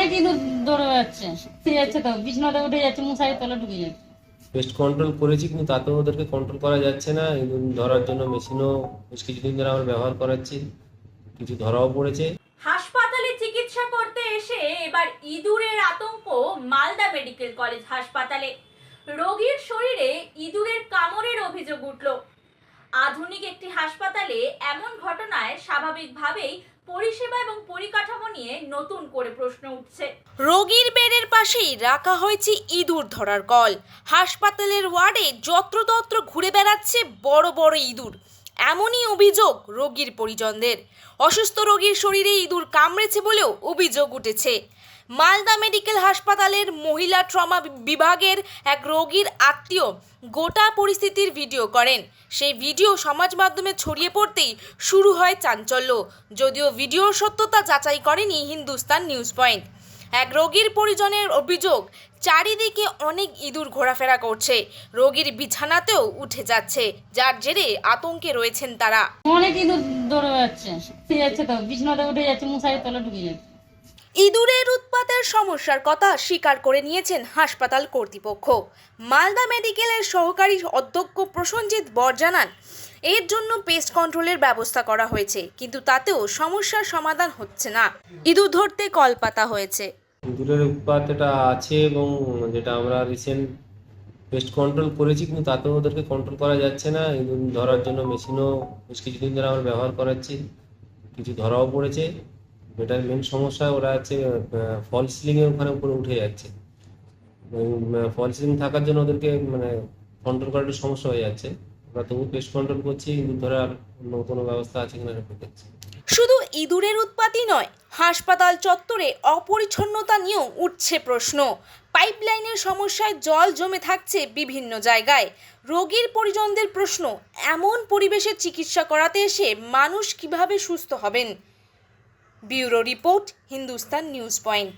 অনেক ইঁদুর দৌড়ে যাচ্ছে, যাচ্ছে তো বিছনাতে উঠে যাচ্ছে, মশারির তলে ঢুকে যাচ্ছে। পেস্ট কন্ট্রোল করেছি কিন্তু তাতেও ওদেরকে কন্ট্রোল করা যাচ্ছে না। ইঁদুর ধরার জন্য মেশিনও বেশ কিছুদিন ধরে আমরা ব্যবহার করাচ্ছি, কিছু ধরাও পড়েছে। হাসপাতালে চিকিৎসা করতে এসে এবার ইঁদুরের আতঙ্ক মালদা মেডিকেল কলেজ হাসপাতালে। রোগীর শরীরে ইঁদুরের কামড়ের অভিযোগ উঠল। আধুনিক একটি হাসপাতালে এমন ঘটনায় স্বাভাবিকভাবেই পরিষেবা এবং পরিকাঠামো নিয়ে নতুন করে প্রশ্ন উঠছে। রোগীর বেডের পাশেই রাখা হয়েছে ইঁদুর ধরার কল। হাসপাতালের ওয়ার্ডে যত্রতত্র ঘুরে বেড়াচ্ছে বড় বড় ইঁদুর। এমনই অভিযোগ রোগীর পরিজনদের। অসুস্থ রোগীর শরীরে ইঁদুর কামড়েছে বলেও অভিযোগ উঠেছে। মালদা মেডিকেল হাসপাতালের মহিলা ট্রমা বিভাগের এক রোগীর আত্মীয় গোটা পরিস্থিতির ভিডিও করেন। সেই ভিডিও সমাজ মাধ্যমে ছড়িয়ে পড়তেই শুরু হয় চাঞ্চল্য, যদিও ভিডিওর সত্যতা যাচাই করেনি হিন্দুস্তান নিউজ পয়েন্ট। এক রোগীর পরিজনের অভিযোগ, চারিদিকে অনেক ইঁদুর ঘোরাফেরা করছে, রোগীর বিছানাতেও উঠে যাচ্ছে, যার জেরে আতঙ্কে রয়েছেন তারা। অনেক ইঁদুর দৌড়ে যাচ্ছে, যাচ্ছে তো বিছনাতে উঠে যাচ্ছে, মশারির তলে ঢুকে যাচ্ছে। ইঁদুরের উৎপাতের সমস্যার কথা স্বীকার করে নিয়েছেন হাসপাতাল কর্তৃপক্ষ। মালদা মেডিকেলের সহকারী অধ্যক্ষ প্রসেনজিৎ বর জানান, এর জন্য পেস্ট কন্ট্রোলের ব্যবস্থা করা হয়েছে, কিন্তু তাতেও সমস্যার সমাধান হচ্ছে না। ইঁদুর ধরতে কল পাতা হয়েছে। ইঁদুরের উৎপাত এটা আছে এবং যেটা আমরা রিসেন্ট পেস্ট কন্ট্রোল করেছি কিন্তু তাতেও ওদেরকে কন্ট্রোল করা যাচ্ছে না। ইঁদুর ধরার জন্য মেশিনও বেশ কিছুদিন ধরে আমরা ব্যবহার করাচ্ছি, কিছু ধরাও পড়েছে। এটার মেন সমস্যা ওরা আছে ফল সিলিংয়ের ওখানে উপরে উঠে যাচ্ছে। ফল সিলিং থাকার জন্য ওদেরকে কন্ট্রোল করার একটু সমস্যা হয়ে যাচ্ছে। আমরা তবু পেস্ট কন্ট্রোল করছি, ইঁদুর ধরার অন্য কোনো ব্যবস্থা আছে কিনা সেটা দেখছি। শুধু ইঁদুরের উৎপাতই নয়, হাসপাতাল চত্বরে অপরিচ্ছন্নতা নিয়েও উঠছে প্রশ্ন। পাইপলাইনের সমস্যায় জল জমে থাকছে বিভিন্ন জায়গায়। রোগীর পরিজনদের প্রশ্ন, এমন পরিবেশে চিকিৎসা করাতে এসে মানুষ কিভাবে সুস্থ হবেন? Bureau report, Hindustan news point.